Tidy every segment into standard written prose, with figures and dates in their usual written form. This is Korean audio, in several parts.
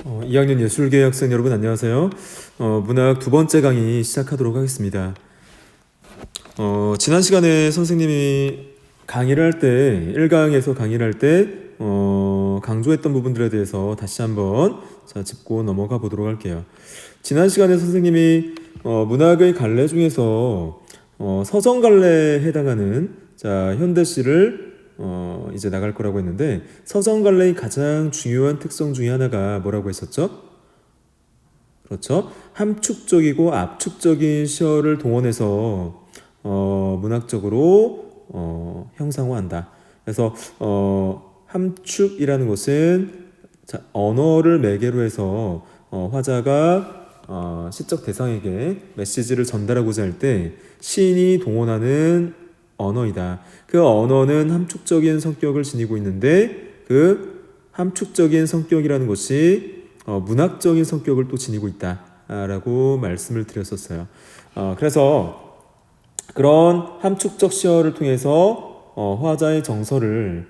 2학년 예술계 학생 여러분 안녕하세요. 문학 두 번째 강의 시작하도록 하겠습니다. 지난 시간에 선생님이 강의를 할 때 1강에서 강의를 할 때 강조했던 부분들에 대해서 다시 한번 짚고 넘어가 보도록 할게요. 지난 시간에 선생님이 문학의 갈래 중에서 서정 갈래에 해당하는 현대시를 이제 나갈 거라고 했는데, 서정 갈래의 가장 중요한 특성 중에 하나가 뭐라고 했었죠? 그렇죠. 함축적이고 압축적인 시어를 동원해서 문학적으로 형상화한다. 그래서 함축이라는 것은 언어를 매개로 해서 화자가 시적 대상에게 메시지를 전달하고자 할 때 시인이 동원하는 언어이다. 그 언어는 함축적인 성격을 지니고 있는데, 그 함축적인 성격이라는 것이 문학적인 성격을 또 지니고 있다라고 말씀을 드렸었어요. 그래서 그런 함축적 시어를 통해서 화자의 정서를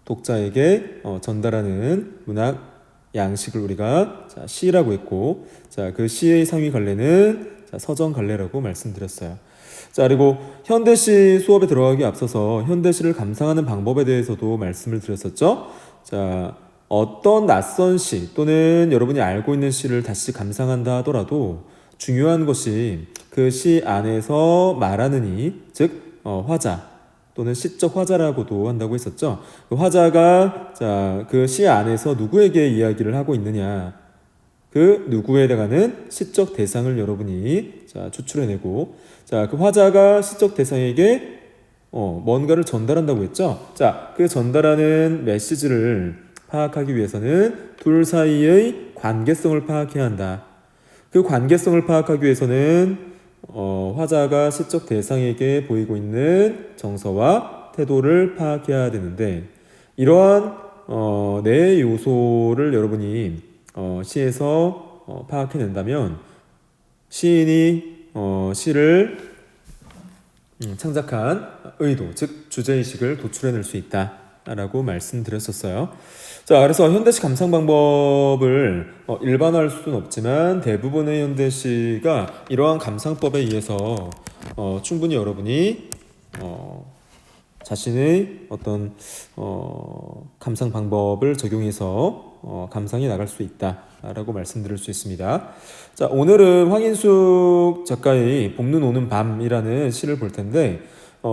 독자에게 전달하는 문학 양식을 우리가 시라고 했고, 그 시의 상위 갈래는 서정 갈래라고 말씀드렸어요. 그리고 현대시 수업에 들어가기 앞서서 현대시를 감상하는 방법에 대해서도 말씀을 드렸었죠. 어떤 낯선 시 또는 여러분이 알고 있는 시를 다시 감상한다 하더라도 중요한 것이 그 시 안에서 말하는 이, 즉 화자 또는 시적 화자라고도 한다고 했었죠. 그 화자가 그 시 안에서 누구에게 이야기를 하고 있느냐, 그 누구에 해당하는 시적 대상을 여러분이 추출해내고, 그 화자가 시적 대상에게 뭔가를 전달한다고 했죠. 그 전달하는 메시지를 파악하기 위해서는 둘 사이의 관계성을 파악해야 한다. 그 관계성을 파악하기 위해서는 화자가 시적 대상에게 보이고 있는 정서와 태도를 파악해야 되는데, 이러한 네 요소를 여러분이 시에서 파악해낸다면 시인이 시를 창작한 의도, 즉 주제의식을 도출해낼 수 있다라고 말씀드렸었어요. 그래서 현대시 감상 방법을 일반화할 수는 없지만 대부분의 현대시가 이러한 감상법에 의해서 충분히 여러분이 자신의 어떤 감상 방법을 적용해서 감상해 나갈 수 있다라고 말씀드릴 수 있습니다. 오늘은 황인숙 작가의 봄눈 오는 밤이라는 시를 볼 텐데,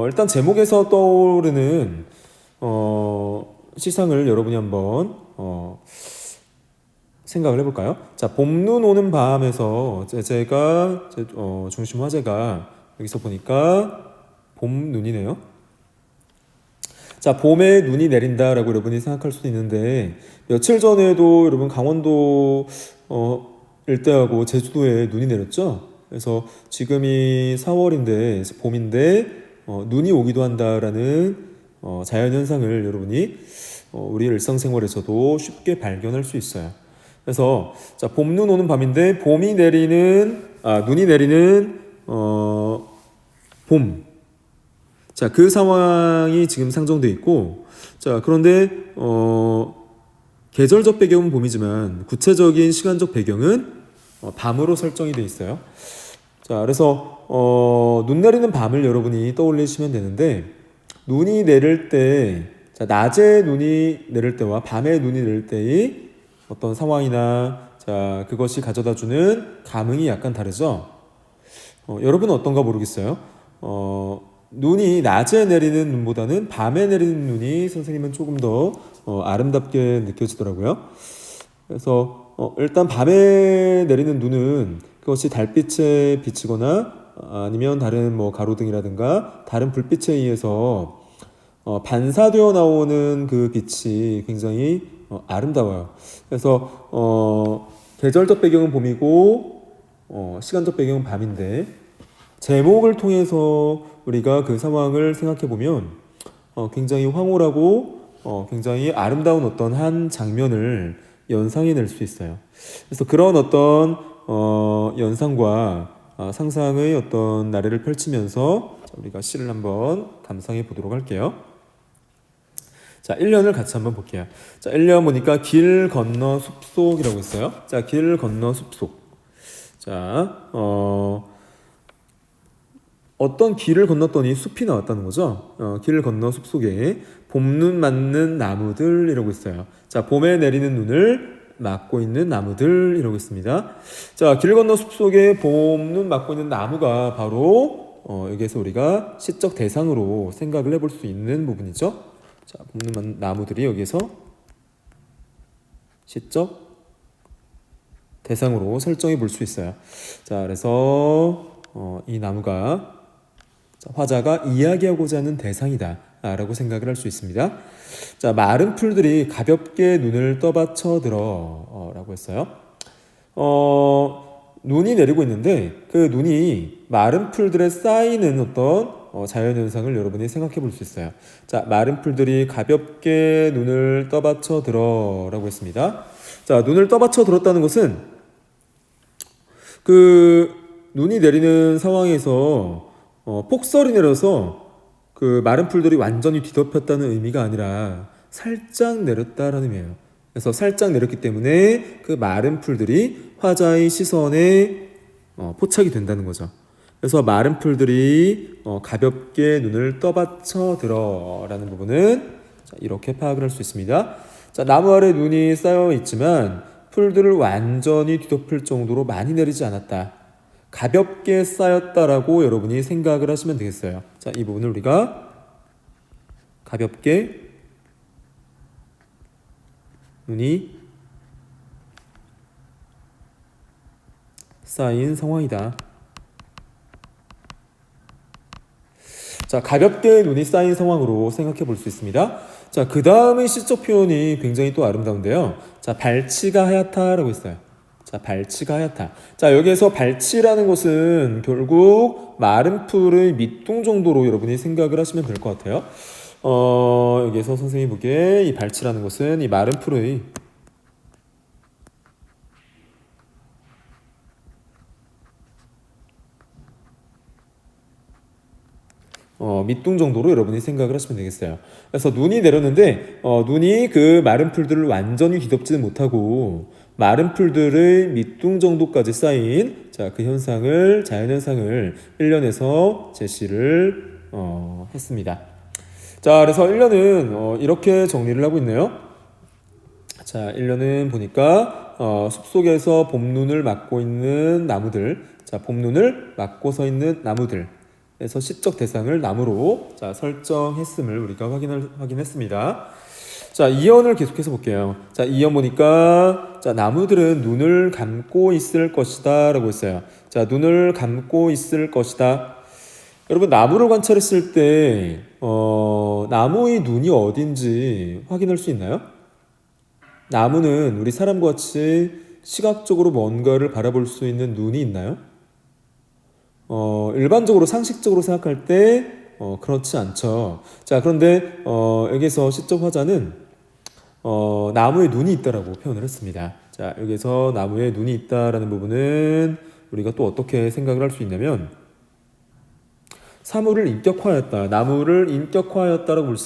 일단 제목에서 떠오르는 시상을 여러분이 한번 생각을 해볼까요? 봄눈 오는 밤에서 제가 중심 화제가 여기서 보니까 봄눈이네요. 봄에 눈이 내린다라고 여러분이 생각할 수도 있는데, 며칠 전에도 여러분 강원도 일대하고 제주도에 눈이 내렸죠. 그래서 지금이 4월인데 봄인데 눈이 오기도 한다라는 자연현상을 여러분이 우리 일상생활에서도 쉽게 발견할 수 있어요. 그래서 봄눈 오는 밤인데 눈이 내리는 봄, 그 상황이 지금 상정되어 있고, 그런데 계절적 배경은 봄이지만 구체적인 시간적 배경은 밤으로 설정이 되어 있어요. 그래서 눈 내리는 밤을 여러분이 떠올리시면 되는데, 눈이 내릴 때, 낮에 눈이 내릴 때와 밤에 눈이 내릴 때의 어떤 상황이나 그것이 가져다주는 감흥이 약간 다르죠. 여러분은 어떤가 모르겠어요. 눈이 낮에 내리는 눈보다는 밤에 내리는 눈이 선생님은 조금 더 아름답게 느껴지더라고요. 그래서 일단 밤에 내리는 눈은 그것이 달빛에 비치거나 아니면 다른 가로등이라든가 다른 불빛에 의해서 반사되어 나오는 그 빛이 굉장히 아름다워요. 그래서 계절적 배경은 봄이고 시간적 배경은 밤인데, 제목을 통해서 우리가 그 상황을 생각해 보면 굉장히 황홀하고 굉장히 아름다운 어떤 한 장면을 연상해낼 수 있어요. 그래서 그런 어떤 연상과 상상의 어떤 나래를 펼치면서 우리가 시를 한번 감상해 보도록 할게요. 자, 1년을 같이 한번 볼게요. 자, 1년 보니까 길 건너 숲속이라고 있어요. 자, 길 건너 숲속. 자, 어떤 길을 건넜더니 숲이 나왔다는 거죠. 길을 건너 숲속에 봄눈 맞는 나무들 이러고 있어요. 자, 봄에 내리는 눈을 막고 있는 나무들 이러고 있습니다. 자, 길 건너 숲속에 봄눈 막고 있는 나무가 바로 여기에서 우리가 시적 대상으로 생각을 해볼 수 있는 부분이죠. 자, 봄눈 맞는 나무들이 여기에서 시적 대상으로 설정해 볼 수 있어요. 자, 그래서 이 나무가 화자가 이야기하고자 하는 대상이다 라고 생각을 할 수 있습니다. 자, 마른 풀들이 가볍게 눈을 떠받쳐 들어 라고 했어요. 눈이 내리고 있는데 그 눈이 마른 풀들에 쌓이는 어떤 자연현상을 여러분이 생각해 볼 수 있어요. 자, 마른 풀들이 가볍게 눈을 떠받쳐 들어 라고 했습니다. 자, 눈을 떠받쳐 들었다는 것은 그 눈이 내리는 상황에서 폭설이 내려서 그 마른 풀들이 완전히 뒤덮였다는 의미가 아니라 살짝 내렸다라는 의미예요. 그래서 살짝 내렸기 때문에 그 마른 풀들이 화자의 시선에 포착이 된다는 거죠. 그래서 마른 풀들이 가볍게 눈을 떠받쳐 들어라는 부분은 이렇게 파악을 할 수 있습니다. 자, 나무 아래 눈이 쌓여 있지만 풀들을 완전히 뒤덮을 정도로 많이 내리지 않았다. 가볍게 쌓였다라고 여러분이 생각을 하시면 되겠어요. 자, 이 부분을 우리가 가볍게 눈이 쌓인 상황이다. 자, 가볍게 눈이 쌓인 상황으로 생각해 볼 수 있습니다. 자, 그 다음의 시적 표현이 굉장히 또 아름다운데요. 자, 발치가 하얗다라고 있어요. 자, 발치가 하얗다. 자, 여기에서 발치라는 것은 결국 마른 풀의 밑둥 정도로 여러분이 생각을 하시면 될 것 같아요. 여기에서 선생님이 보기에 이 발치라는 것은 이 마른 풀의 밑둥 정도로 여러분이 생각을 하시면 되겠어요. 그래서 눈이 내렸는데 눈이 그 마른 풀들을 완전히 뒤덮지는 못하고 마른 풀들의 밑둥 정도까지 쌓인 그 현상을 자연현상을 1년에서 제시를 했습니다. 자, 그래서 1년은 이렇게 정리를 하고 있네요. 자, 1년은 보니까 숲속에서 봄눈을 맞고 있는 나무들, 자, 봄눈을 맞고 서 있는 나무들, 그래서 시적 대상을 나무로 설정했음을 우리가 확인했습니다. 자, 2연을 계속해서 볼게요. 자, 2연 보니까 나무들은 눈을 감고 있을 것이다 라고 했어요. 자, 눈을 감고 있을 것이다. 여러분, 나무를 관찰했을 때 나무의 눈이 어딘지 확인할 수 있나요? 나무는 우리 사람과 같이 시각적으로 뭔가를 바라볼 수 있는 눈이 있나요? 일반적으로 상식적으로 생각할 때 그렇지 않죠. 자, 그런데 여기서 시적 화자는 나무에 눈이 있다라고 표현을 했습니다. 자, 여기서 나무에 눈이 있다라는 부분은 우리가 또 어떻게 생각을 할 수 있냐면 사물을 인격화하였다, 나무를 인격화하였다라고 볼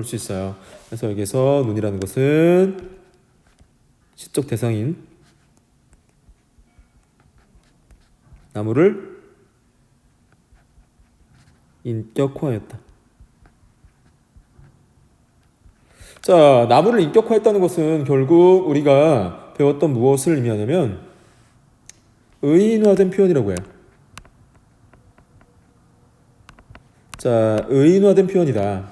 수 있어요. 그래서 여기서 눈이라는 것은 시적 대상인 나무를 인격화했다. 자, 나무를 인격화했다는 것은 결국 우리가 배웠던 무엇을 의미하냐면 의인화된 표현이라고 해요. 자, 의인화된 표현이다.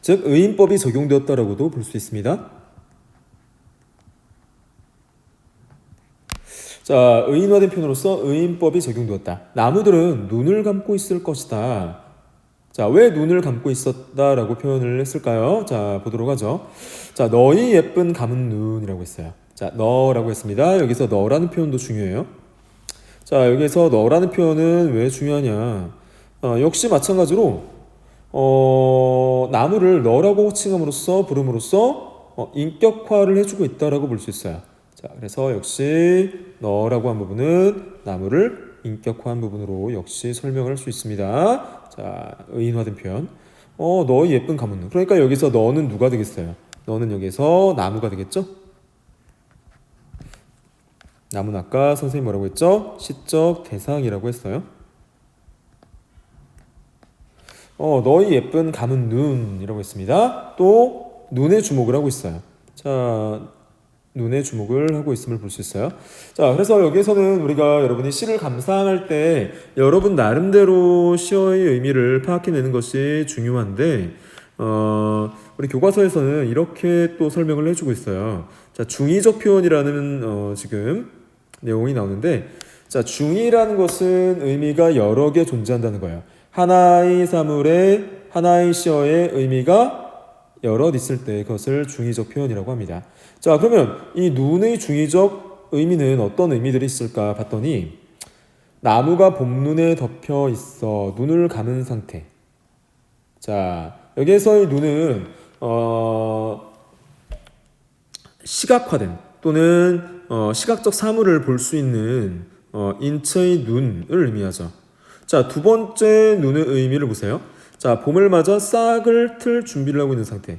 즉, 의인법이 적용되었다라고도 볼 수 있습니다. 자, 의인화된 표현으로서 의인법이 적용되었다. 나무들은 눈을 감고 있을 것이다. 자, 왜 눈을 감고 있었다라고 표현을 했을까요? 자, 보도록 하죠. 자, 너희 예쁜 감은 눈이라고 했어요. 자, 너라고 했습니다. 여기서 너라는 표현도 중요해요. 자, 여기서 너라는 표현은 왜 중요하냐? 역시 마찬가지로 나무를 너라고 호칭함으로써 부름으로써 인격화를 해주고 있다라고 볼 수 있어요. 자, 그래서 역시 너라고 한 부분은 나무를 인격화한 부분으로 역시 설명을 할 수 있습니다. 자, 의인화된 표현. 너의 예쁜 가문눈. 그러니까 여기서 너는 누가 되겠어요? 너는 여기서 나무가 되겠죠? 나무는 아까 선생님 뭐라고 했죠? 시적 대상이라고 했어요. 너의 예쁜 감은 눈이라고 했습니다. 또 눈에 주목을 하고 있어요. 자, 눈에 주목을 하고 있음을 볼 수 있어요. 자, 그래서 여기서는 우리가 여러분이 시를 감상할 때 여러분 나름대로 시의 의미를 파악해내는 것이 중요한데 우리 교과서에서는 이렇게 또 설명을 해주고 있어요. 자, 중의적 표현이라는 지금 내용이 나오는데, 자, 중의라는 것은 의미가 여러 개 존재한다는 거예요. 하나의 사물에 하나의 시어의 의미가 여럿 있을 때 그것을 중의적 표현이라고 합니다. 자, 그러면 이 눈의 중의적 의미는 어떤 의미들이 있을까 봤더니, 나무가 봄눈에 덮여 있어 눈을 감은 상태. 자, 여기에서의 눈은 시각화된 또는 시각적 사물을 볼 수 있는 인체의 눈을 의미하죠. 자, 두 번째 눈의 의미를 보세요. 자, 봄을 맞아 싹을 틀 준비를 하고 있는 상태.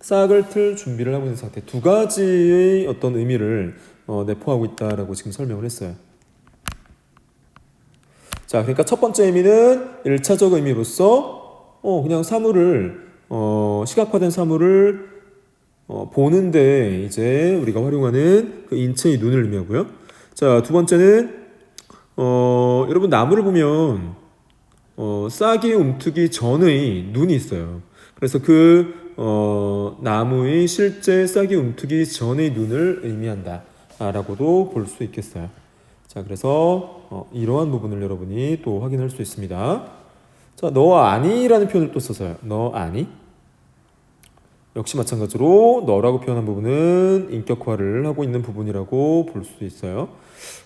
싹을 틀 준비를 하고 있는 상태. 두 가지의 어떤 의미를 내포하고 있다라고 지금 설명을 했어요. 자, 그러니까 첫 번째 의미는 1차적 의미로서 그냥 사물을 시각화된 사물을 보는데 이제 우리가 활용하는 그 인체의 눈을 의미하고요. 자, 두 번째는 여러분 나무를 보면 싹이 움트기 전의 눈이 있어요. 그래서 그 나무의 실제 싹이 움트기 전의 눈을 의미한다 라고도 볼 수 있겠어요. 자, 그래서 이러한 부분을 여러분이 또 확인할 수 있습니다. 자, 너 아니라는 표현을 또 써서요. 너 아니? 역시 마찬가지로 너라고 표현한 부분은 인격화를 하고 있는 부분이라고 볼 수 있어요.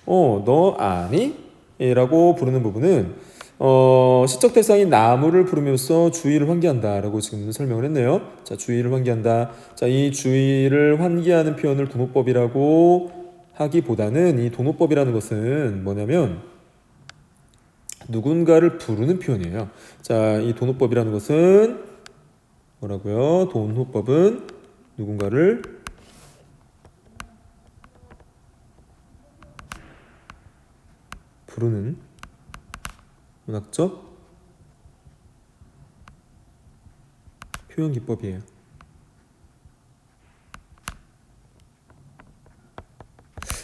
너 아니? 라고 부르는 부분은 시적 대상인 나무를 부르면서 주의를 환기한다 라고 지금 설명을 했네요. 자, 주의를 환기한다. 자, 이 주의를 환기하는 표현을 도노법이라고 하기보다는 이 도노법이라는 것은 뭐냐면 누군가를 부르는 표현이에요. 자, 이 도노법이라는 것은 뭐라고요? 도노법은 누군가를 부르는 문학적 표현 기법이에요.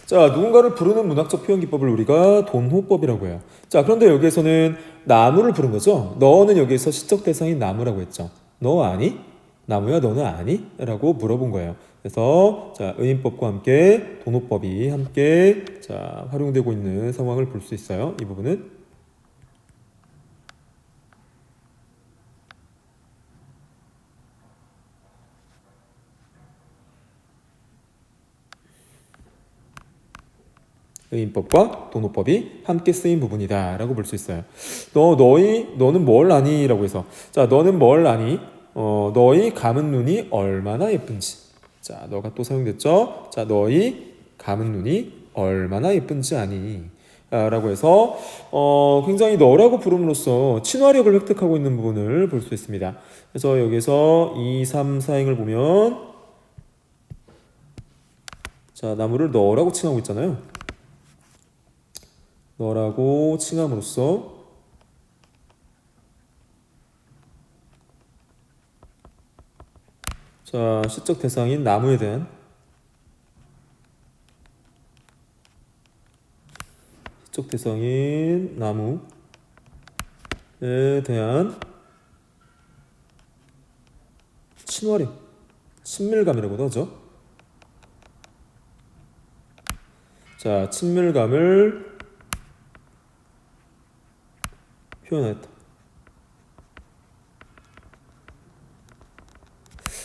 자, 누군가를 부르는 문학적 표현 기법을 우리가 돈호법이라고 해요. 자, 그런데 여기에서는 나무를 부른 거죠. 너는 여기에서 시적 대상인 나무라고 했죠. 너 아니? 나무야, 너는 아니? 라고 물어본 거예요. 그래서 자, 의인법과 함께 돈호법이 함께 자, 활용되고 있는 상황을 볼 수 있어요. 이 부분은 의인법과 도노법이 함께 쓰인 부분이다 라고 볼 수 있어요. 너는 뭘 아니? 라고 해서 자, 너는 뭘 아니? 너희 감은 눈이 얼마나 예쁜지. 자, 너가 또 사용됐죠? 자, 너희 감은 눈이 얼마나 예쁜지 아니? 라고 해서 굉장히 너라고 부름으로써 친화력을 획득하고 있는 부분을 볼 수 있습니다. 그래서 여기서 2, 3, 4행을 보면 자, 나무를 너라고 칭하고 있잖아요. 너라고 칭함으로써 자, 시적 대상인 나무에 대한 시적 대상인 나무에 대한 친화력, 친밀감이라고도 하죠. 자, 친밀감을 표현했다.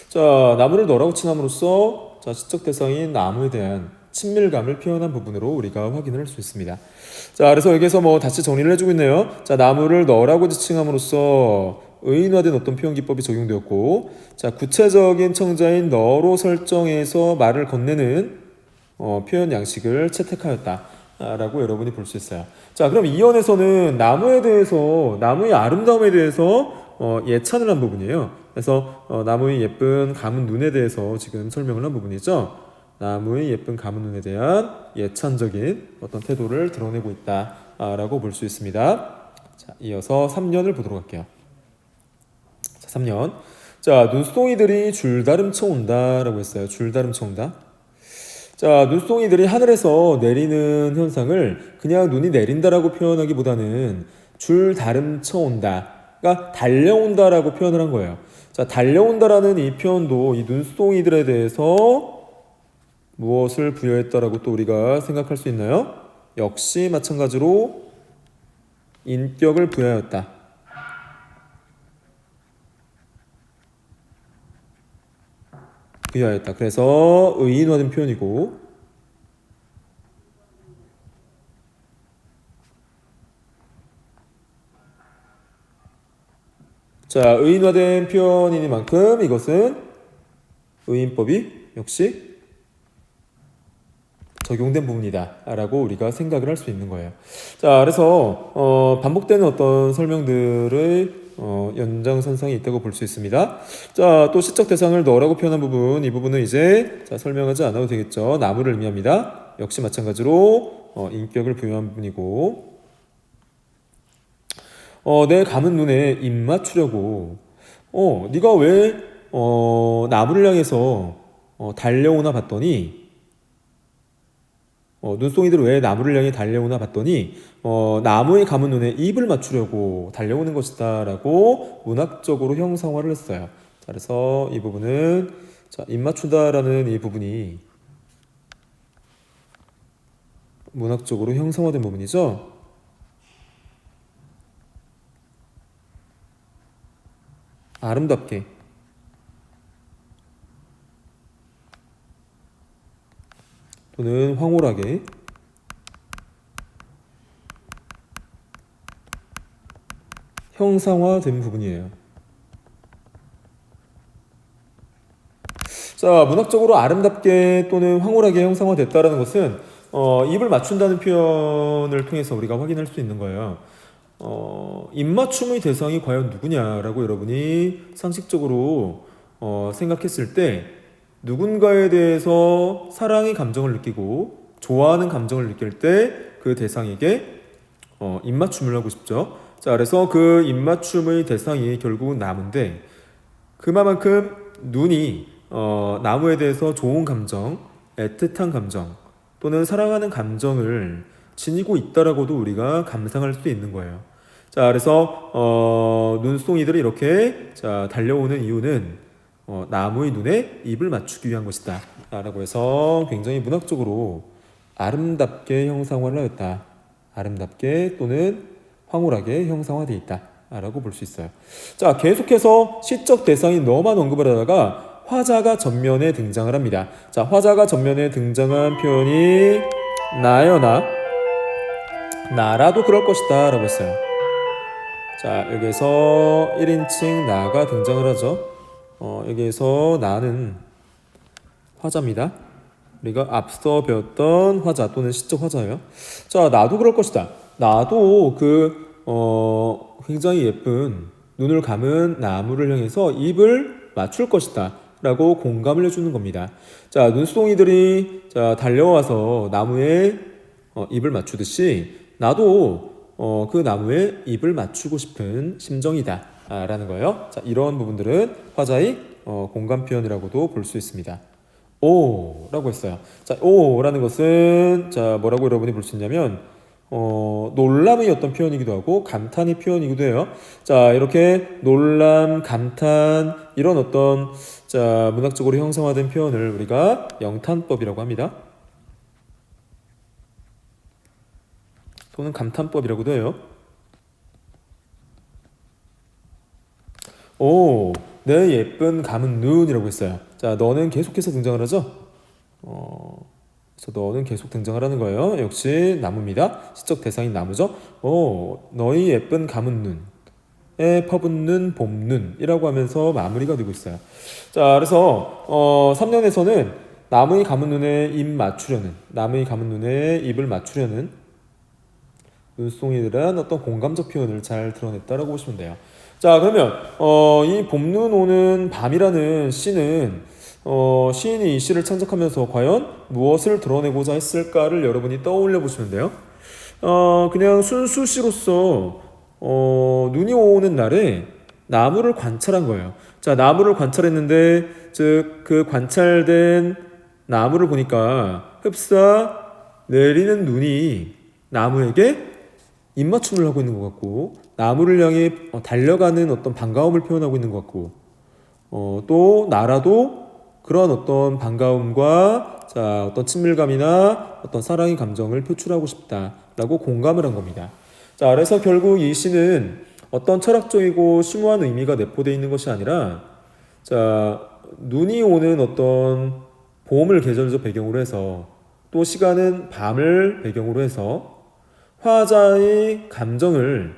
자, 나무를 너라고 칭함으로써 자, 시적 대상인 나무에 대한 친밀감을 표현한 부분으로 우리가 확인을 할 수 있습니다. 자, 그래서 여기서 뭐 다시 정리를 해주고 있네요. 자, 나무를 너라고 지칭함으로써 의인화된 어떤 표현 기법이 적용되었고, 자, 구체적인 청자인 너로 설정해서 말을 건네는 표현 양식을 채택하였다 라고 여러분이 볼 수 있어요. 자, 그럼 2연에서는 나무에 대해서, 나무의 아름다움에 대해서 예찬을 한 부분이에요. 그래서 나무의 예쁜 감은 눈에 대해서 지금 설명을 한 부분이죠. 나무의 예쁜 감은 눈에 대한 예찬적인 어떤 태도를 드러내고 있다라고 볼 수 있습니다. 자, 이어서 3년을 보도록 할게요. 자, 3년. 자, 눈송이들이 줄다름쳐 온다라고 했어요. 줄다름쳐 온다. 자, 눈송이들이 하늘에서 내리는 현상을 그냥 눈이 내린다라고 표현하기보다는 줄다름쳐 온다가 달려온다라고 표현을 한 거예요. 자, 달려온다라는 이 표현도 이 눈송이들에 대해서 무엇을 부여했다라고 또 우리가 생각할 수 있나요? 역시 마찬가지로 인격을 부여하였다. 부여하였다. 그래서 의인화된 표현이고, 자, 의인화된 표현이니만큼 이것은 의인법이 역시 적용된 부분이다 라고 우리가 생각을 할 수 있는 거예요. 자, 그래서 반복되는 어떤 설명들의 연장선상이 있다고 볼 수 있습니다. 자, 또 시적 대상을 너라고 표현한 부분, 이 부분은 이제 설명하지 않아도 되겠죠. 나무를 의미합니다. 역시 마찬가지로 인격을 부여한 부분이고, 내 감은 눈에 입 맞추려고 네가 왜 나무를 향해서 달려오나 봤더니 눈송이들 왜 나무를 향해 달려오나 봤더니 나무에 감은 눈에 입을 맞추려고 달려오는 것이다 라고 문학적으로 형상화를 했어요. 자, 그래서 이 부분은 자, 입 맞추다라는 이 부분이 문학적으로 형상화된 부분이죠. 아름답게 또는 황홀하게 형상화된 부분이에요. 자, 문학적으로 아름답게 또는 황홀하게 형상화됐다라는 것은 입을 맞춘다는 표현을 통해서 우리가 확인할 수 있는 거예요. 입맞춤의 대상이 과연 누구냐라고 여러분이 상식적으로 생각했을 때 누군가에 대해서 사랑의 감정을 느끼고 좋아하는 감정을 느낄 때 그 대상에게 입맞춤을 하고 싶죠. 자, 그래서 그 입맞춤의 대상이 결국은 나무인데 그만큼 눈이 나무에 대해서 좋은 감정, 애틋한 감정 또는 사랑하는 감정을 지니고 있다라고도 우리가 감상할 수 있는 거예요. 자, 그래서 눈송이들이 이렇게 자, 달려오는 이유는 나무의 눈에 입을 맞추기 위한 것이다 라고 해서 굉장히 문학적으로 아름답게 형상화를 하였다. 아름답게 또는 황홀하게 형상화되어 있다 라고 볼 수 있어요. 자, 계속해서 시적 대상이 너만 언급을 하다가 화자가 전면에 등장을 합니다. 자, 화자가 전면에 등장한 표현이 나요, 나라도 그럴 것이다 라고 했어요. 자, 여기에서 1인칭 나가 등장을 하죠. 여기에서 나는 화자입니다. 우리가 앞서 배웠던 화자 또는 시적 화자예요. 자, 나도 그럴 것이다. 나도 굉장히 예쁜 눈을 감은 나무를 향해서 입을 맞출 것이다 라고 공감을 해주는 겁니다. 자, 눈송이들이 자, 달려와서 나무에 입을 맞추듯이 나도 그 나무에 입을 맞추고 싶은 심정이다 라는 거예요. 자, 이런 부분들은 화자의 공감 표현이라고도 볼 수 있습니다. 오 라고 했어요. 자, 오 라는 것은 자, 뭐라고 여러분이 볼 수 있냐면 놀람의 어떤 표현이기도 하고 감탄의 표현이기도 해요. 자, 이렇게 놀람, 감탄 이런 어떤 자, 문학적으로 형성화된 표현을 우리가 영탄법이라고 합니다. 또는 감탄법이라고도 해요. 오, 내 예쁜 감은 눈이라고 했어요. 자, 너는 계속해서 등장을 하죠. 그래서 너는 계속 등장을 하는 거예요. 역시 나무입니다. 시적 대상인 나무죠. 너희 예쁜 감은 눈에 퍼붓는 봄눈이라고 하면서 마무리가 되고 있어요. 자, 그래서 3년에서는 나무의 감은 눈에 입 맞추려는, 나무의 감은 눈에 입을 맞추려는 눈송이에 대한 어떤 공감적 표현을 잘 드러냈다라고 보시면 돼요. 자, 그러면 이 봄눈 오는 밤이라는 시는 시인이 이 시를 창작하면서 과연 무엇을 드러내고자 했을까를 여러분이 떠올려 보시면 돼요. 그냥 순수 시로서 눈이 오는 날에 나무를 관찰한 거예요. 자, 나무를 관찰했는데 즉 그 관찰된 나무를 보니까 흡사 내리는 눈이 나무에게 입맞춤을 하고 있는 것 같고, 나무를 향해 달려가는 어떤 반가움을 표현하고 있는 것 같고, 또 나라도 그런 어떤 반가움과 자, 어떤 친밀감이나 어떤 사랑의 감정을 표출하고 싶다라고 공감을 한 겁니다. 자, 그래서 결국 이 시는 어떤 철학적이고 심오한 의미가 내포되어 있는 것이 아니라, 자, 눈이 오는 어떤 봄을 계절적 배경으로 해서, 또 시간은 밤을 배경으로 해서 화자의 감정을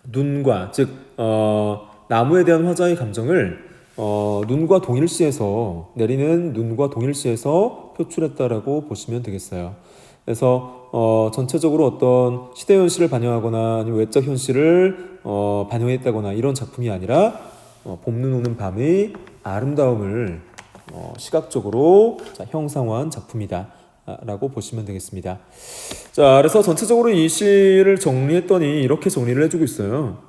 눈과, 즉 나무에 대한 화자의 감정을 눈과 동일시해서, 내리는 눈과 동일시해서 표출했다라고 보시면 되겠어요. 그래서 전체적으로 어떤 시대 현실을 반영하거나 아니면 외적 현실을 반영했다거나 이런 작품이 아니라 봄눈 오는 밤의 아름다움을 시각적으로 형상화한 작품이다 라고 보시면 되겠습니다. 자, 그래서 전체적으로 이 시를 정리했더니 이렇게 정리를 해주고 있어요.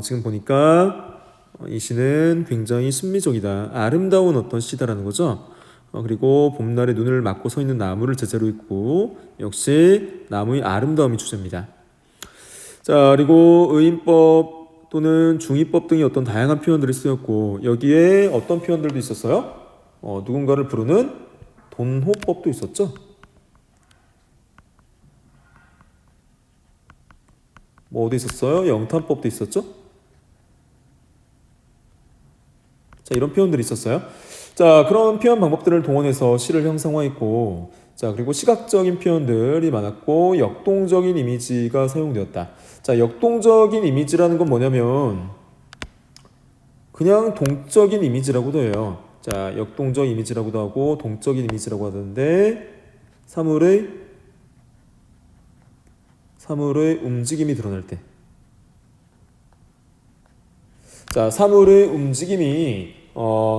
지금 보니까 이 시는 굉장히 심미적이다, 아름다운 어떤 시다라는 거죠. 그리고 봄날에 눈을 맞고 서 있는 나무를 제재로 있고, 역시 나무의 아름다움이 주제입니다. 자, 그리고 의인법 또는 중의법 등의 어떤 다양한 표현들이 쓰였고, 여기에 어떤 표현들도 있었어요? 누군가를 부르는 돈호법도 있었죠. 뭐 어디 있었어요? 영탄법도 있었죠. 자, 이런 표현들이 있었어요. 자, 그런 표현 방법들을 동원해서 시를 형상화했고, 자, 그리고 시각적인 표현들이 많았고, 역동적인 이미지가 사용되었다. 자, 역동적인 이미지라는 건 뭐냐면 그냥 동적인 이미지라고도 해요. 자, 역동적 이미지라고도 하고 동적인 이미지라고 하던데, 사물의 움직임이 드러날 때, 자, 사물의 움직임이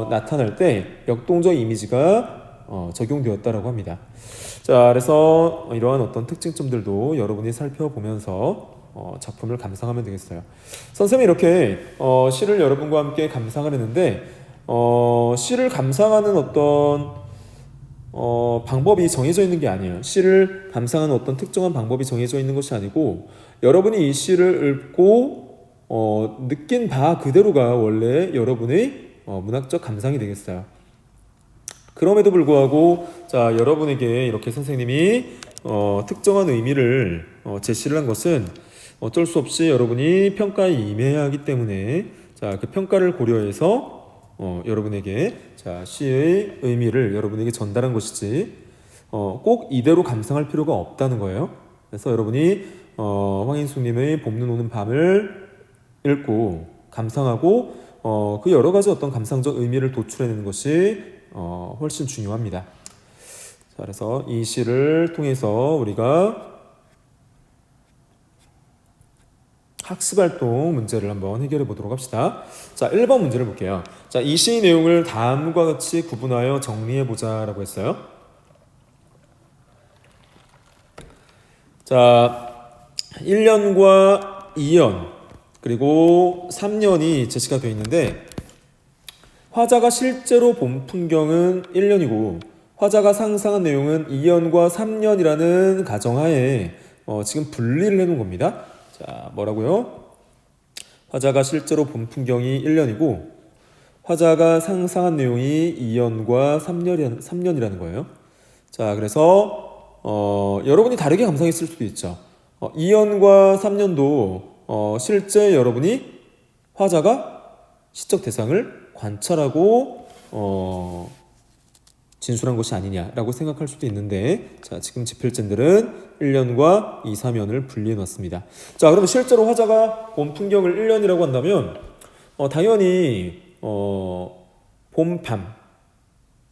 나타날 때 역동적 이미지가 적용되었다라고 합니다. 자, 그래서 이러한 어떤 특징점들도 여러분이 살펴보면서 작품을 감상하면 되겠어요. 선생님이 이렇게 시를 여러분과 함께 감상을 했는데, 시를 감상하는 어떤 방법이 정해져 있는 게 아니에요. 시를 감상하는 어떤 특정한 방법이 정해져 있는 것이 아니고, 여러분이 이 시를 읽고 느낀 바 그대로가 원래 여러분의 문학적 감상이 되겠어요. 그럼에도 불구하고 자, 여러분에게 이렇게 선생님이 특정한 의미를 제시를 한 것은 어쩔 수 없이 여러분이 평가에 임해야 하기 때문에, 자, 그 평가를 고려해서 여러분에게 자, 시의 의미를 여러분에게 전달한 것이지 꼭 이대로 감상할 필요가 없다는 거예요. 그래서 여러분이 황인숙님의 봄눈 오는 밤을 읽고 감상하고 그 여러 가지 어떤 감상적 의미를 도출해내는 것이 훨씬 중요합니다. 자, 그래서 이 시를 통해서 우리가 학습활동 문제를 한번 해결해 보도록 합시다. 자, 1번 문제를 볼게요. 자, 이 시의 내용을 다음과 같이 구분하여 정리해 보자 라고 했어요. 자, 1년과 2년 그리고 3년이 제시가 되어 있는데, 화자가 실제로 본 풍경은 1년이고 화자가 상상한 내용은 2년과 3년이라는 가정하에 지금 분리를 해놓은 겁니다. 자, 뭐라고요? 화자가 실제로 본 풍경이 1년이고 화자가 상상한 내용이 2년과 3년이라는 거예요. 자, 그래서 여러분이 다르게 감상했을 수도 있죠. 2년과 3년도 실제 여러분이 화자가 시적 대상을 관찰하고 진술한 것이 아니냐라고 생각할 수도 있는데, 자, 지금 지필진들은 1년과 2, 3년을 분리해 놨습니다. 자, 그러면 실제로 화자가 본 풍경을 1년이라고 한다면 당연히 봄밤,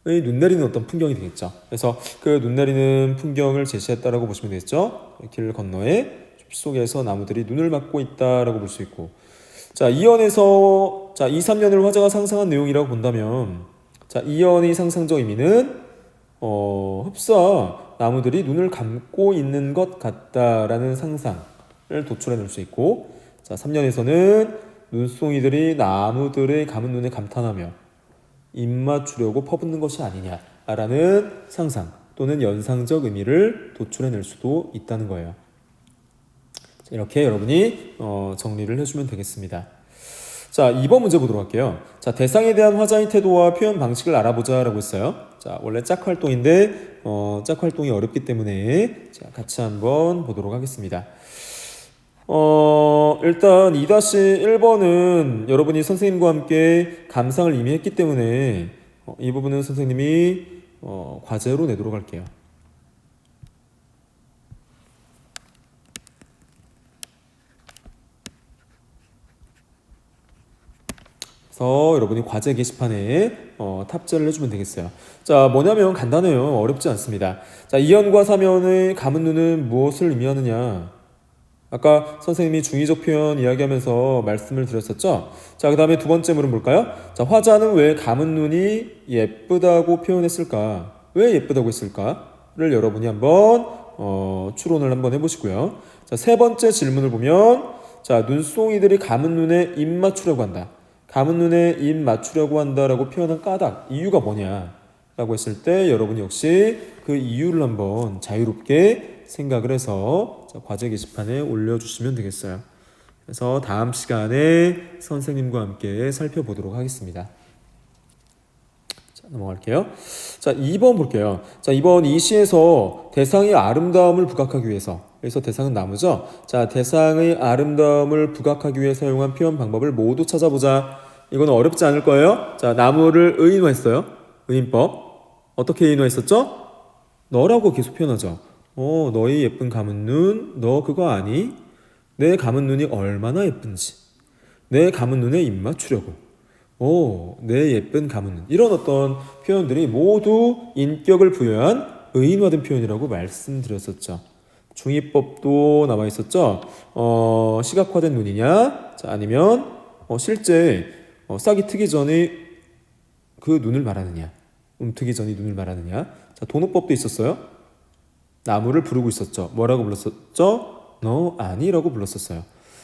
눈 내리는 어떤 풍경이 되겠죠. 그래서 그 눈 내리는 풍경을 제시했다라고 보시면 되겠죠. 길 건너에 숲속에서 나무들이 눈을 맞고 있다라고 볼 수 있고, 자, 2연에서 2, 3년을 화자가 상상한 내용이라고 본다면, 자, 2연의 상상적 의미는 흡사 나무들이 눈을 감고 있는 것 같다라는 상상을 도출해낼 수 있고, 자, 3년에서는 눈송이들이 나무들의 감은 눈에 감탄하며 입 맞추려고 퍼붓는 것이 아니냐라는 상상 또는 연상적 의미를 도출해낼 수도 있다는 거예요. 이렇게 여러분이 정리를 해주면 되겠습니다. 자, 2번 문제 보도록 할게요. 자, 대상에 대한 화자의 태도와 표현 방식을 알아보자 라고 했어요. 자, 원래 짝 활동인데 짝 활동이 어렵기 때문에 자, 같이 한번 보도록 하겠습니다. 일단 2-1번은 여러분이 선생님과 함께 감상을 이미 했기 때문에 이 부분은 선생님이 과제로 내도록 할게요. 그래서 여러분이 과제 게시판에 탑재를 해주면 되겠어요. 자, 뭐냐면 간단해요. 어렵지 않습니다. 자, 2연과 3연의 감은 눈은 무엇을 의미하느냐? 아까 선생님이 중의적 표현 이야기하면서 말씀을 드렸었죠. 자, 그 다음에 두 번째 물은 뭘까요? 자, 화자는 왜 감은 눈이 예쁘다고 표현했을까? 왜 예쁘다고 했을까를 여러분이 한번 추론을 한번 해보시고요. 자, 세 번째 질문을 보면, 자, 눈송이들이 감은 눈에 입 맞추려고 한다. 감은 눈에 입 맞추려고 한다라고 표현한 까닭, 이유가 뭐냐라고 했을 때 여러분이 역시 그 이유를 한번 자유롭게 생각을 해서 과제 게시판에 올려주시면 되겠어요. 그래서 다음 시간에 선생님과 함께 살펴보도록 하겠습니다. 자, 넘어갈게요. 자, 2번 볼게요. 자, 2번 이 시에서 대상의 아름다움을 부각하기 위해서, 그래서 대상은 나무죠. 자, 대상의 아름다움을 부각하기 위해 사용한 표현 방법을 모두 찾아보자. 이거는 어렵지 않을 거예요. 자, 나무를 의인화했어요. 의인법. 어떻게 의인화했었죠? 너라고 계속 표현하죠. 너의 예쁜 감은 눈, 너 그거 아니? 내 감은 눈이 얼마나 예쁜지. 내 감은 눈에 입 맞추려고. 내 예쁜 감은 눈. 이런 어떤 표현들이 모두 인격을 부여한 의인화된 표현이라고 말씀드렸었죠. 중의법도 나와 있었죠. 시각화된 눈이냐? 자, 아니면 실제 싹이 트기 전에 그 눈을 말하느냐? 트기 전에 눈을 말하느냐? 자, 도노법도 있었어요. 나무를 부르고 있었죠. 뭐라고 불렀었죠? 너 아니라고 불렀었어요.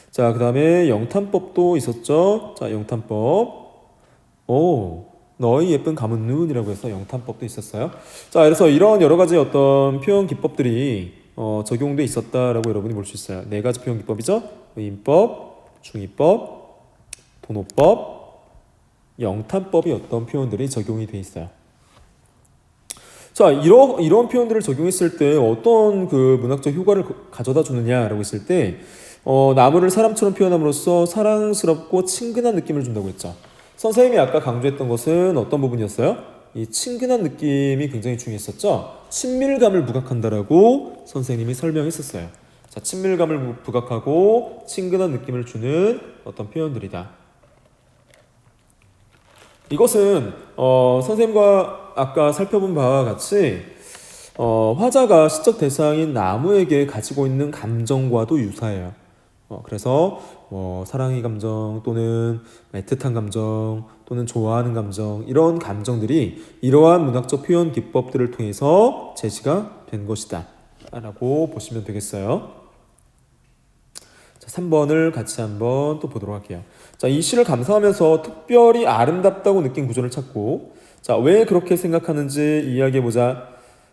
자, 그 다음에 영탄법도 있었죠. 자, 영탄법. 너의 예쁜 감은 눈이라고 해서 영탄법도 있었어요. 자, 그래서 이런 여러 가지 어떤 표현 기법들이 적용돼 있었다라고 여러분이 볼 수 있어요. 네 가지 표현 기법이죠. 의인법, 중의법, 도노법, 영탄법이 어떤 표현들이 적용이 돼 있어요. 자, 이런 표현들을 적용했을 때 어떤 그 문학적 효과를 가져다 주느냐라고 했을 때 나무를 사람처럼 표현함으로써 사랑스럽고 친근한 느낌을 준다고 했죠. 선생님이 아까 강조했던 것은 어떤 부분이었어요? 이 친근한 느낌이 굉장히 중요했었죠. 친밀감을 부각한다라고 선생님이 설명했었어요. 자, 친밀감을 부각하고 친근한 느낌을 주는 어떤 표현들이다. 이것은 선생님과 아까 살펴본 바와 같이 화자가 시적 대상인 나무에게 가지고 있는 감정과도 유사해요. 그래서 사랑의 감정 또는 애틋한 감정 또는 좋아하는 감정, 이런 감정들이 이러한 문학적 표현 기법들을 통해서 제시가 된 것이다 라고 보시면 되겠어요. 자, 3번을 같이 한번 또 보도록 할게요. 자, 이 시를 감상하면서 특별히 아름답다고 느낀 구절을 찾고, 자, 왜 그렇게 생각하는지 이야기해보자.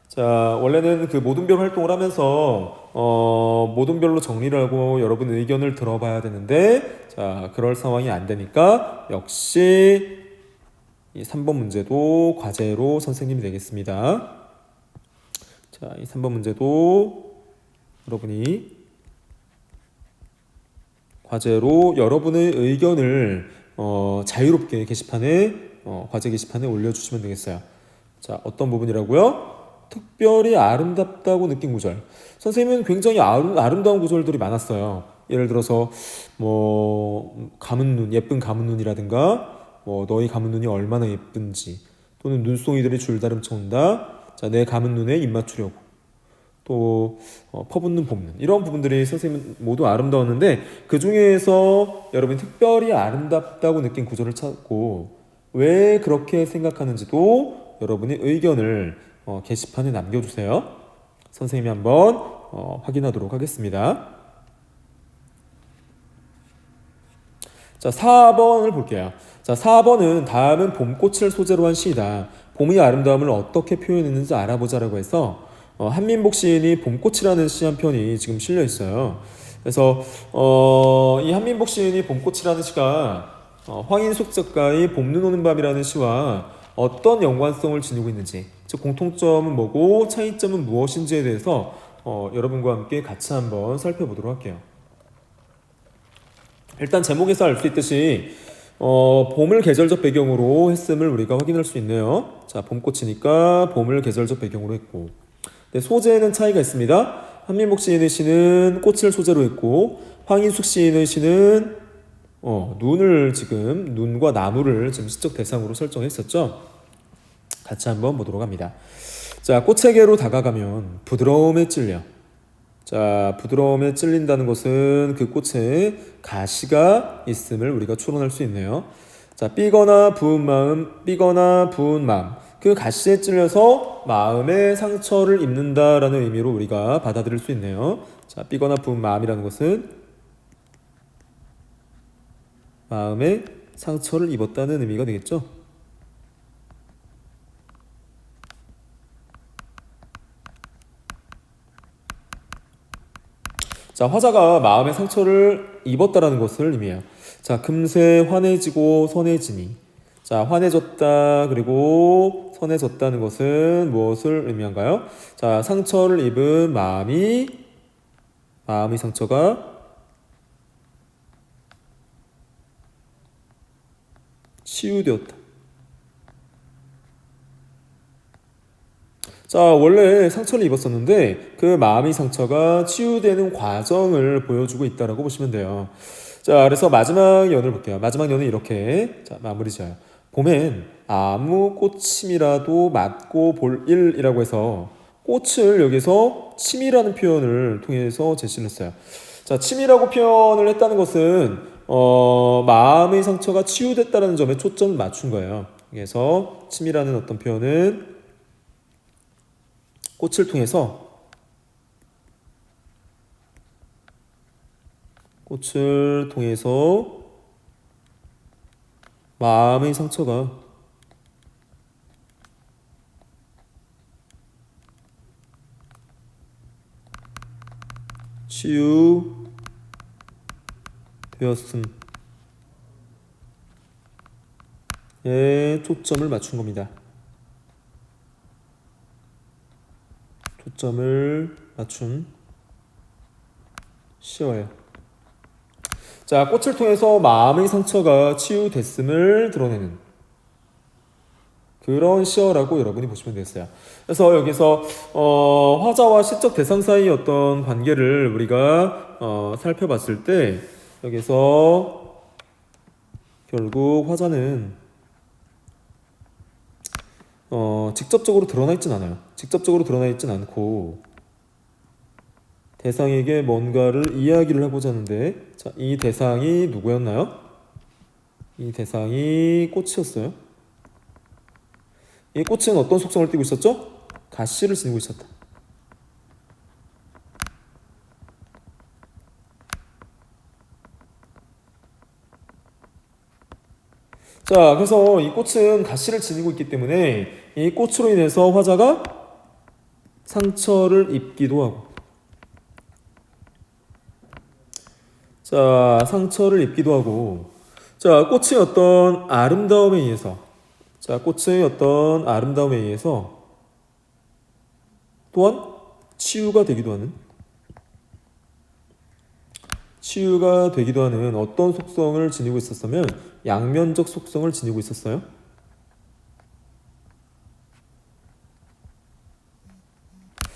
자, 원래는 그 모든별 활동을 하면서 모든별로 정리를 하고 여러분 의견을 들어봐야 되는데, 자, 그럴 상황이 안 되니까 역시 이 3번 문제도 과제로 선생님이 되겠습니다. 자, 이 3번 문제도 여러분이 과제로 여러분의 의견을 자유롭게 게시판에 과제 게시판에 올려주시면 되겠어요. 자, 어떤 부분이라고요? 특별히 아름답다고 느낀 구절. 선생님은 굉장히 아름다운 구절들이 많았어요. 예를 들어서 감은 눈, 예쁜 감은 눈이라든가 너희 감은 눈이 얼마나 예쁜지, 또는 눈송이들이 줄다름쳐 온다. 자, 내 감은 눈에 입 맞추려고. 또 퍼붓는 봄눈, 이런 부분들이 선생님 모두 아름다웠는데 그 중에서 여러분이 특별히 아름답다고 느낀 구절을 찾고 왜 그렇게 생각하는지도 여러분이 의견을 게시판에 남겨주세요. 선생님이 한번 확인하도록 하겠습니다. 자, 4번을 볼게요. 자, 4번은 다음은 봄꽃을 소재로 한 시이다. 봄의 아름다움을 어떻게 표현했는지 알아보자라고 해서 한민복 시인이 봄꽃이라는 시 한 편이 지금 실려 있어요. 그래서 이 한민복 시인이 봄꽃이라는 시가 황인숙 작가의 봄눈 오는 밤이라는 시와 어떤 연관성을 지니고 있는지, 즉 공통점은 뭐고 차이점은 무엇인지에 대해서 여러분과 함께 같이 한번 살펴보도록 할게요. 일단 제목에서 알 수 있듯이 봄을 계절적 배경으로 했음을 우리가 확인할 수 있네요. 자, 봄꽃이니까 봄을 계절적 배경으로 했고, 네, 소재는 차이가 있습니다. 한민복 시인의 시는 꽃을 소재로 했고 황인숙 시인의 시는 눈을 지금 눈과 나무를 지금 시적 대상으로 설정했었죠. 같이 한번 보도록 합니다. 자, 꽃에게로 다가가면 부드러움에 찔려. 자, 부드러움에 찔린다는 것은 그 꽃에 가시가 있음을 우리가 추론할 수 있네요. 자, 삐거나 부은 마음, 그 가시에 찔려서 마음에 상처를 입는다라는 의미로 우리가 받아들일 수 있네요. 자, 삐거나 부은 마음이라는 것은 마음에 상처를 입었다는 의미가 되겠죠. 자, 화자가 마음의 상처를 입었다라는 것을 의미해요. 자, 금세 환해지고 선해지니. 자, 환해졌다 그리고 선해졌다는 것은 무엇을 의미한가요? 자, 상처를 입은 마음의 상처가 치유되었다. 자, 원래 상처를 입었었는데 그 마음의 상처가 치유되는 과정을 보여주고 있다라고 보시면 돼요. 자, 그래서 마지막 연을 볼게요. 마지막 연은 이렇게 마무리 지어요. 봄엔 아무 꽃침이라도 맞고 볼 일이라고 해서 꽃을 여기서 침이라는 표현을 통해서 제시를 했어요. 자, 침이라고 표현을 했다는 것은 마음의 상처가 치유됐다는 점에 초점을 맞춘 거예요. 그래서 침이라는 어떤 표현은 꽃을 통해서 마음의 상처가 치유되었음에 초점을 맞춘 겁니다. 초점을 맞춘 시어예요. 자, 꽃을 통해서 마음의 상처가 치유됐음을 드러내는 그런 시어라고 여러분이 보시면 되겠어요. 그래서 여기서 화자와 시적 대상 사이의 어떤 관계를 우리가 살펴봤을 때 여기서 결국 화자는 직접적으로 드러나 있진 않아요. 직접적으로 드러나 있진 않고 대상에게 뭔가를 이야기를 하고자 하는데, 자, 이 대상이 누구였나요? 이 대상이 꽃이었어요. 이 꽃은 어떤 속성을 띠고 있었죠? 가시를 지니고 있었다. 자, 그래서 이 꽃은 가시를 지니고 있기 때문에 이 꽃으로 인해서 화자가 상처를 입기도 하고, 자, 상처를 입기도 하고, 자, 꽃의 어떤 아름다움에 의해서, 또한 치유가 되기도 하는 어떤 속성을 지니고 있었으면 양면적 속성을 지니고 있었어요.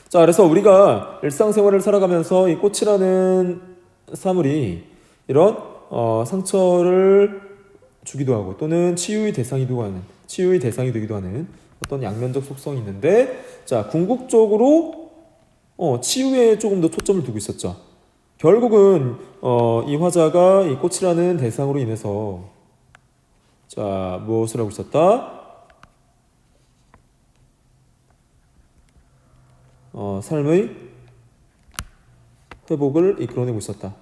자, 그래서 우리가 일상생활을 살아가면서 이 꽃이라는 사물이 이런 상처를 주기도 하고 또는 치유의 대상이기도 하는, 치유의 대상이 되기도 하는 어떤 양면적 속성이 있는데, 자, 궁극적으로 치유에 조금 더 초점을 두고 있었죠. 결국은 이 화자가 이 꽃이라는 대상으로 인해서 자, 무엇을 하고 있었다? 삶의 회복을 이끌어내고 있었다.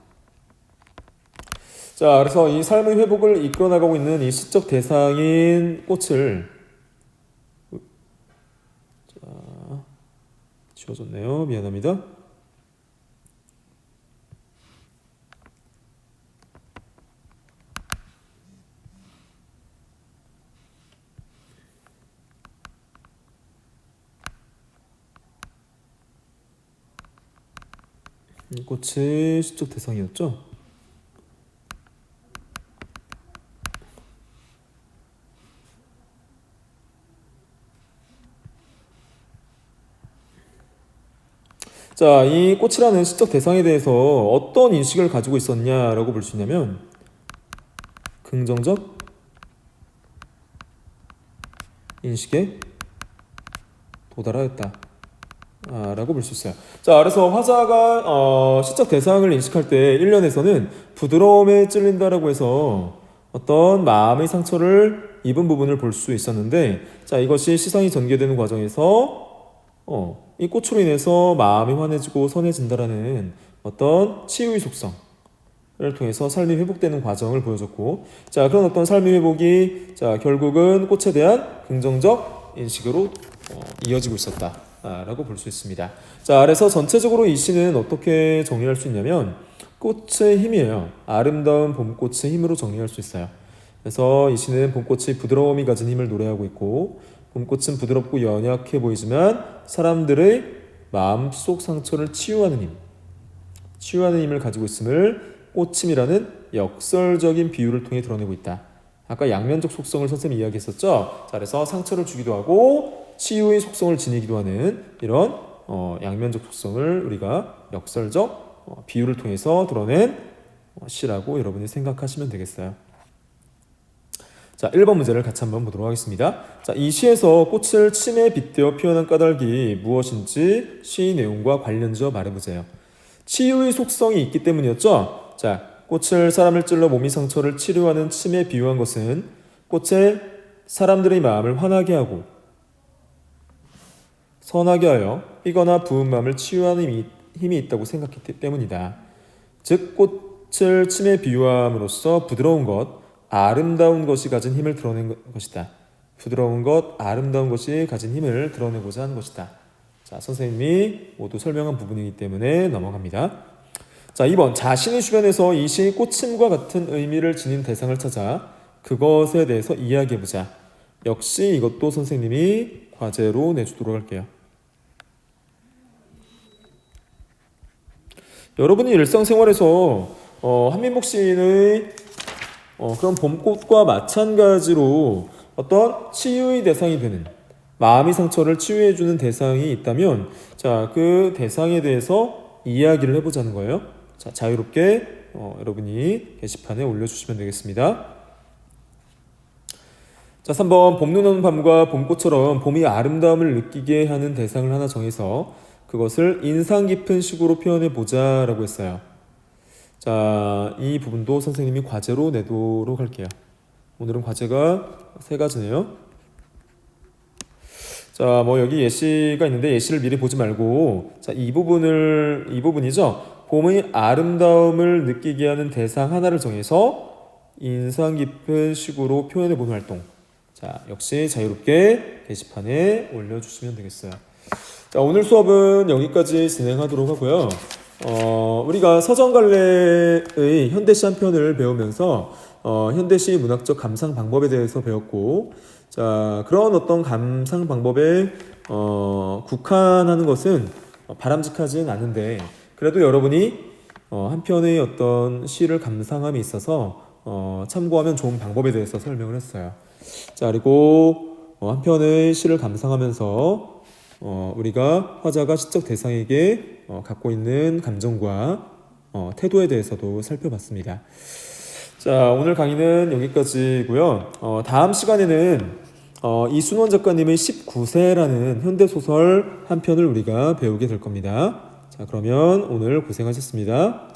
자, 그래서 이 삶의 회복을 이끌어나가고 있는 이 시적 대상인 꽃을 자, 지워졌네요. 미안합니다. 이 꽃의 시적 대상이었죠. 자, 이 꽃이라는 시적 대상에 대해서 어떤 인식을 가지고 있었냐라고 볼 수 있냐면 긍정적 인식에 도달하였다 라고 볼 수 있어요. 자, 그래서 화자가 시적 대상을 인식할 때 1년에서는 부드러움에 찔린다라고 해서 어떤 마음의 상처를 입은 부분을 볼 수 있었는데, 자, 이것이 시상이 전개되는 과정에서 이 꽃으로 인해서 마음이 환해지고 선해진다라는 어떤 치유의 속성을 통해서 삶이 회복되는 과정을 보여줬고, 자, 그런 어떤 삶의 회복이 자, 결국은 꽃에 대한 긍정적 인식으로 이어지고 있었다 라고 볼 수 있습니다. 자, 그래서 전체적으로 이 시는 어떻게 정리할 수 있냐면 꽃의 힘이에요. 아름다운 봄꽃의 힘으로 정리할 수 있어요. 그래서 이 시는 봄꽃이 부드러움이 가진 힘을 노래하고 있고, 봄꽃은 부드럽고 연약해 보이지만 사람들의 마음속 상처를 치유하는 힘을 가지고 있음을 꽃힘이라는 역설적인 비유를 통해 드러내고 있다. 아까 양면적 속성을 선생님이 이야기했었죠. 자, 그래서 상처를 주기도 하고 치유의 속성을 지니기도 하는 이런 양면적 속성을 우리가 역설적 비유를 통해서 드러낸 시라고 여러분이 생각하시면 되겠어요. 자, 1번 문제를 같이 한번 보도록 하겠습니다. 자, 이 시에서 꽃을 침에 빗대어 표현한 까닭이 무엇인지 시 내용과 관련지어 말해보세요. 치유의 속성이 있기 때문이었죠. 자, 꽃을 사람을 찔러 몸이 상처를 치료하는 침에 비유한 것은 꽃에 사람들의 마음을 환하게 하고 선하게 하여 삐거나 부은 마음을 치유하는 힘이 있다고 생각했기 때문이다. 즉, 꽃을 침에 비유함으로써 부드러운 것, 아름다운 것이 가진 힘을 드러낸 것이다. 부드러운 것, 아름다운 것이 가진 힘을 드러내고자 하는 것이다. 자, 선생님이 모두 설명한 부분이기 때문에 넘어갑니다. 자, 2번. 자신의 주변에서 이 시의 꽃임과 같은 의미를 지닌 대상을 찾아 그것에 대해서 이야기해보자. 역시 이것도 선생님이 과제로 내주도록 할게요. 여러분이 일상생활에서 한민복 시인의 그런 봄꽃과 마찬가지로 어떤 치유의 대상이 되는, 마음의 상처를 치유해주는 대상이 있다면, 자, 그 대상에 대해서 이야기를 해보자는 거예요. 자, 자유롭게 여러분이 게시판에 올려주시면 되겠습니다. 자, 3번. 봄눈 오는 밤과 봄꽃처럼 봄이 아름다움을 느끼게 하는 대상을 하나 정해서 그것을 인상 깊은 식으로 표현해보자 라고 했어요. 자, 이 부분도 선생님이 과제로 내도록 할게요. 오늘은 과제가 3가지네요. 자, 뭐 여기 예시가 있는데 예시를 미리 보지 말고, 자, 이 부분이죠. 봄의 아름다움을 느끼게 하는 대상 하나를 정해서 인상 깊은 식으로 표현해보는 활동. 자, 역시 자유롭게 게시판에 올려주시면 되겠어요. 자, 오늘 수업은 여기까지 진행하도록 하고요. 우리가 서정갈래의 현대시 한 편을 배우면서 현대시 문학적 감상 방법에 대해서 배웠고, 자, 그런 어떤 감상 방법에 국한하는 것은 바람직하진 않은데, 그래도 여러분이 한 편의 어떤 시를 감상함에 있어서 참고하면 좋은 방법에 대해서 설명을 했어요. 자, 그리고 한 편의 시를 감상하면서 우리가 화자가 시적 대상에게 갖고 있는 감정과 태도에 대해서도 살펴봤습니다. 자, 오늘 강의는 여기까지고요. 다음 시간에는 이순원 작가님의 19세라는 현대소설 한 편을 우리가 배우게 될 겁니다. 자, 그러면 오늘 고생하셨습니다.